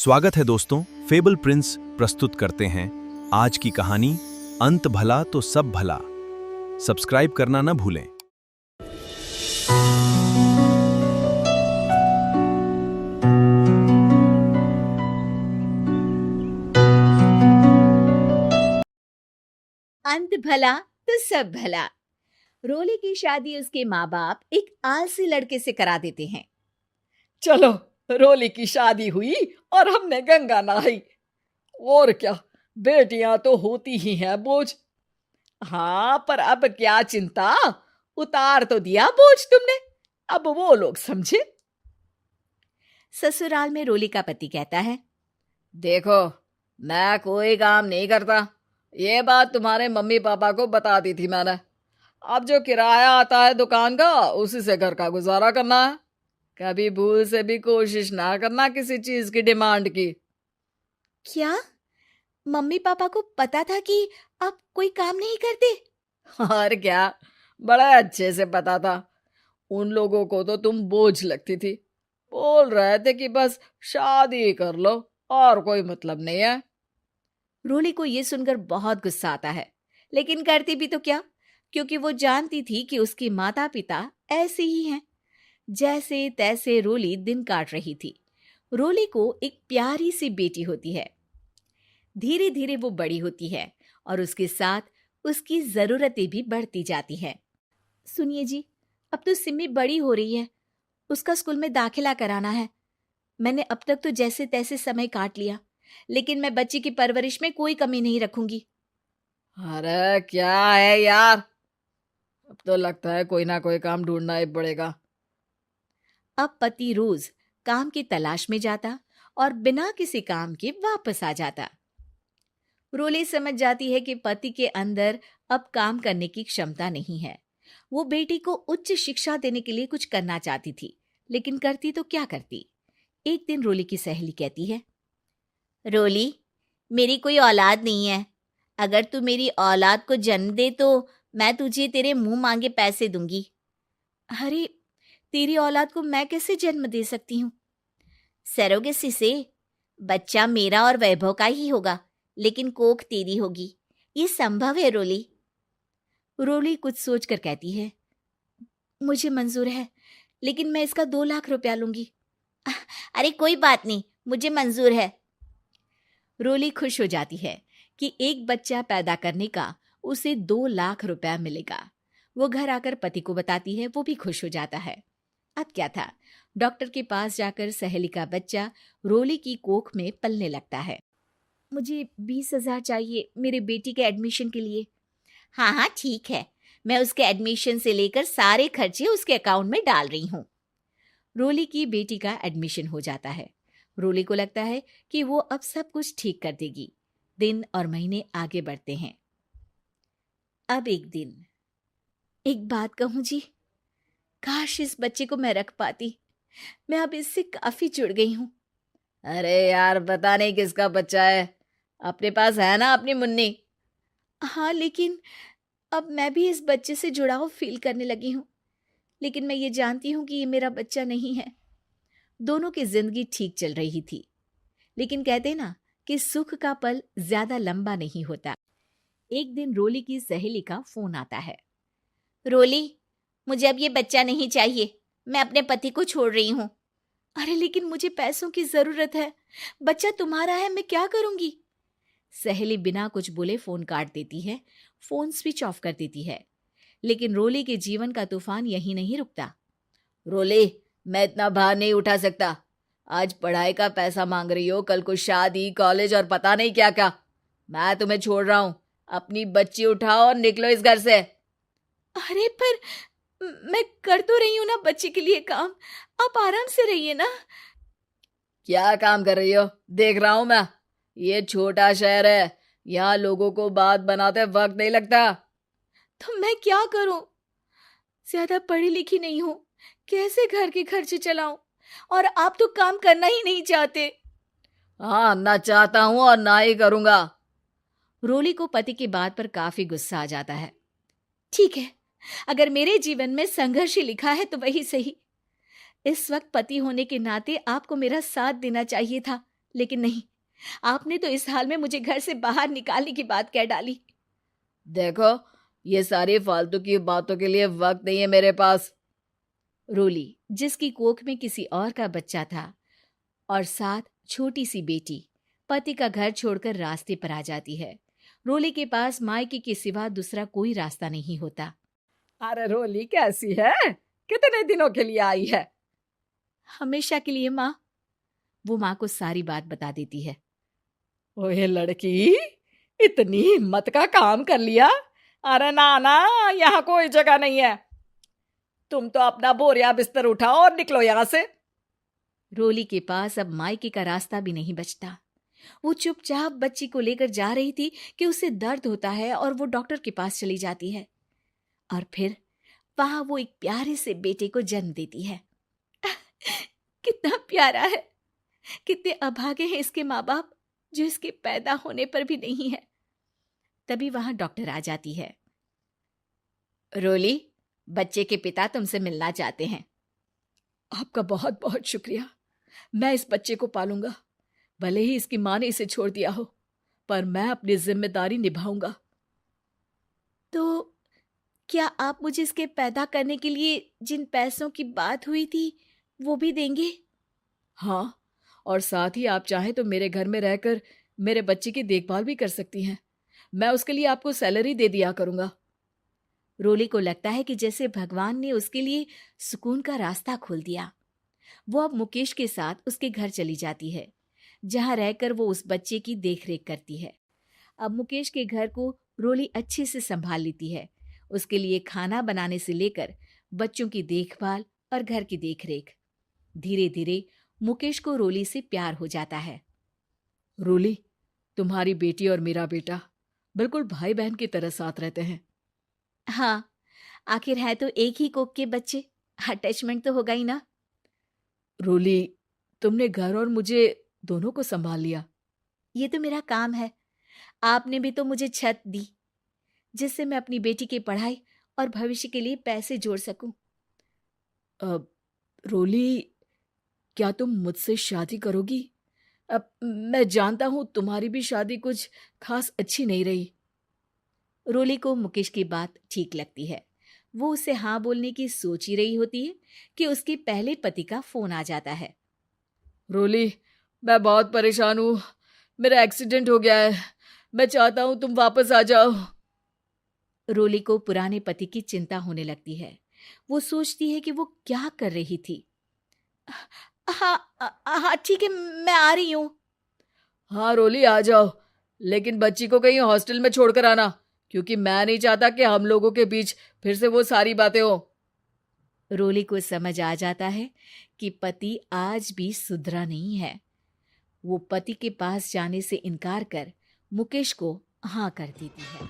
स्वागत है दोस्तों। फेबल प्रिंस प्रस्तुत करते हैं आज की कहानी अंत भला तो सब भला। सब्सक्राइब करना न भूलें। अंत भला तो सब भला। रोली की शादी उसके माँ बाप एक आलसी लड़के से करा देते हैं। चलो, रोली की शादी हुई और हमने गंगा नहाई। और क्या, बेटियां तो होती ही हैं बोझ। हाँ, पर अब क्या चिंता, उतार तो दिया बोझ तुमने, अब वो लोग समझे। ससुराल में रोली का पति कहता है, देखो, मैं कोई काम नहीं करता, ये बात तुम्हारे मम्मी पापा को बता दी थी मैंने। अब जो किराया आता है दुकान का, उसी से घर का गुजारा करना है। कभी भूल से भी कोशिश ना करना किसी चीज की डिमांड की। क्या मम्मी पापा को पता था कि आप कोई काम नहीं करते? और क्या, बड़ा अच्छे से पता था। उन लोगों को तो तुम बोझ लगती थी, बोल रहे थे कि बस शादी कर लो और कोई मतलब नहीं है। रोली को यह सुनकर बहुत गुस्सा आता है, लेकिन करती भी तो क्या, क्योंकि वो जानती थी कि उसके माता पिता ऐसे ही हैं। जैसे तैसे रोली दिन काट रही थी। रोली को एक प्यारी सी बेटी होती है। धीरे धीरे वो बड़ी होती है और उसके साथ उसकी जरूरतें भी बढ़ती जाती हैं। सुनिए जी, अब तो सिमी बड़ी हो रही है, उसका स्कूल में दाखिला कराना है। मैंने अब तक तो जैसे तैसे समय काट लिया, लेकिन मैं बच्ची की परवरिश में कोई कमी नहीं रखूंगी। अरे क्या है यार, अब तो लगता है कोई ना कोई काम ढूंढना ही पड़ेगा। अब पति रोज काम की तलाश में जाता और बिना किसी काम के वापस आ जाता। रोली समझ जाती है कि पति के अंदर अब काम करने की क्षमता नहीं है। वो बेटी को उच्च शिक्षा देने के लिए कुछ करना चाहती थी, लेकिन करती तो क्या करती। एक दिन रोली की सहेली कहती है, रोली, मेरी कोई औलाद नहीं है। अगर तू मेरी औलाद को जन्म दे तो मैं तुझे तेरे मुंह मांगे पैसे दूंगी। अरे, तेरी औलाद को मैं कैसे जन्म दे सकती हूँ? सरोगेसी से। बच्चा मेरा और वैभव का ही होगा, लेकिन कोख तेरी होगी। ये संभव है रोली। रोली कुछ सोचकर कहती है, मुझे मंजूर है, लेकिन मैं इसका 2 लाख रुपया लूंगी। अरे कोई बात नहीं, मुझे मंजूर है। रोली खुश हो जाती है कि एक बच्चा पैदा करने का उसे 2 लाख रुपया मिलेगा। वो घर आकर पति को बताती है, वो भी खुश हो जाता है। अब क्या था, डॉक्टर के पास जाकर सहेली का बच्चा रोली की कोख में पलने लगता है। मुझे 20,000 चाहिए मेरे बेटी के एडमिशन के लिए। हाँ हाँ ठीक है, मैं उसके एडमिशन से लेकर सारे खर्चे उसके अकाउंट में डाल रही हूँ। रोली की बेटी का एडमिशन हो जाता है। रोली को लगता है कि वो अब सब कुछ ठीक कर देगी। दिन और महीने आगे बढ़ते हैं। अब एक दिन, एक बात कहूँ जी, काश इस बच्चे को मैं रख पाती। मैं अब इससे काफी जुड़ गई हूँ। अरे यार, पता नहीं किसका बच्चा है, अपने पास है ना अपनी मुन्नी। हाँ, लेकिन अब मैं भी इस बच्चे से जुड़ाव फील करने लगी हूँ। लेकिन मैं ये जानती हूँ कि ये मेरा बच्चा नहीं है। दोनों की जिंदगी ठीक चल रही थी, लेकिन कहते ना कि सुख का पल ज्यादा लंबा नहीं होता। एक दिन रोली की सहेली का फोन आता है। रोली, मुझे अब ये बच्चा नहीं चाहिए, मैं अपने पति को छोड़ रही हूँ। अरे लेकिन मुझे पैसों की जरूरत है, बच्चा तुम्हारा है, मैं क्या करूंगी? सहेली बिना कुछ बोले फोन काट देती है, फोन स्विच ऑफ कर देती है। लेकिन रोली के जीवन का तूफान यहीं नहीं रुकता। रोली, मैं इतना भार नहीं उठा सकता। आज पढ़ाई का पैसा मांग रही हो, कल को शादी, कॉलेज और पता नहीं क्या क्या। मैं तुम्हें छोड़ रहा हूँ, अपनी बच्ची उठाओ और निकलो इस घर से। अरे पर मैं कर तो रही हूं ना बच्चे के लिए काम, आप आराम से रहिए ना। क्या काम कर रही हो, देख रहा हूं मैं। ये छोटा शहर है, यहाँ लोगों को बात बनाते वक्त नहीं लगता। तो मैं क्या करूं? ज्यादा पढ़ी लिखी नहीं हूं, कैसे घर के खर्चे चलाऊं? और आप तो काम करना ही नहीं चाहते। हाँ, ना चाहता हूं और ना ही करूंगा। रोली को पति की बात पर काफी गुस्सा आ जाता है। ठीक है, अगर मेरे जीवन में संघर्ष ही लिखा है तो वही सही। इस वक्त पति होने के नाते आपको मेरा साथ देना चाहिए था, लेकिन नहीं, आपने तो इस हाल में मुझे घर से बाहर निकालने की बात कह डाली। देखो, ये सारी फालतू की बातों के लिए वक्त नहीं है मेरे पास। रोली, जिसकी कोख में किसी और का बच्चा था और साथ छोटी सी बेटी, पति का घर छोड़कर रास्ते पर आ जाती है। रोली के पास मायके के सिवा दूसरा कोई रास्ता नहीं होता। अरे रोली कैसी है? कितने दिनों के लिए आई है? हमेशा के लिए माँ। वो माँ को सारी बात बता देती है। ओए लड़की, इतनी हिम्मत का काम कर लिया? अरे ना ना, यहाँ कोई जगह नहीं है। तुम तो अपना बोरिया बिस्तर उठाओ और निकलो यहाँ से। रोली के पास अब मायके का रास्ता भी नहीं बचता। वो चुपचाप बच्ची को लेकर जा रही थी कि उसे दर्द होता है और वो डॉक्टर के पास चली जाती है और फिर वहां वो एक प्यारे से बेटे को जन्म देती है। कितना प्यारा है, कितने अभागे हैं इसके माँ बाप जो इसके पैदा होने पर भी नहीं है। तभी वहां डॉक्टर आ जाती है। रोली, बच्चे के पिता तुमसे मिलना चाहते हैं। आपका बहुत बहुत शुक्रिया। मैं इस बच्चे को पालूंगा, भले ही इसकी माँ ने इसे छोड़ दिया हो, पर मैं अपनी जिम्मेदारी निभाऊंगा। तो क्या आप मुझे इसके पैदा करने के लिए जिन पैसों की बात हुई थी वो भी देंगे? हाँ, और साथ ही आप चाहें तो मेरे घर में रहकर मेरे बच्चे की देखभाल भी कर सकती हैं। मैं उसके लिए आपको सैलरी दे दिया करूंगा। रोली को लगता है कि जैसे भगवान ने उसके लिए सुकून का रास्ता खोल दिया। वो अब मुकेश के साथ उसके घर चली जाती है, जहां रहकर वो उस बच्चे की देखरेख करती है। अब मुकेश के घर को रोली अच्छे से संभाल लेती है। उसके लिए खाना बनाने से लेकर बच्चों की देखभाल और घर की देखरेख। धीरे धीरे मुकेश को रोली से प्यार हो जाता है। रोली, तुम्हारी बेटी और मेरा बेटा बिल्कुल भाई बहन की तरह साथ रहते हैं। हाँ, आखिर है तो एक ही कोख के बच्चे, अटैचमेंट तो होगा ही ना। रोली, तुमने घर और मुझे दोनों को संभाल लिया। ये तो मेरा काम है। आपने भी तो मुझे छत दी जिससे मैं अपनी बेटी की पढ़ाई और भविष्य के लिए पैसे जोड़ सकूं। अब रोली, क्या तुम मुझसे शादी करोगी? अब मैं जानता हूं तुम्हारी भी शादी कुछ खास अच्छी नहीं रही। रोली को मुकेश की बात ठीक लगती है। वो उसे हाँ बोलने की सोच ही रही होती है कि उसके पहले पति का फोन आ जाता है। रोली, मैं बहुत परेशान हूँ। मेरा एक्सीडेंट हो गया है। मैं चाहता हूँ तुम वापस आ जाओ। रोली को पुराने पति की चिंता होने लगती है। वो सोचती है कि वो क्या कर रही थी। हाँ हाँ, ठीक है, मैं आ रही हूँ। हाँ रोली, आ जाओ, लेकिन बच्ची को कहीं हॉस्टल में छोड़कर आना, क्योंकि मैं नहीं चाहता कि हम लोगों के बीच फिर से वो सारी बातें हो। रोली को समझ आ जाता है कि पति आज भी सुधरा नहीं है। वो पति के पास जाने से इनकार कर मुकेश को हाँ कर देती है।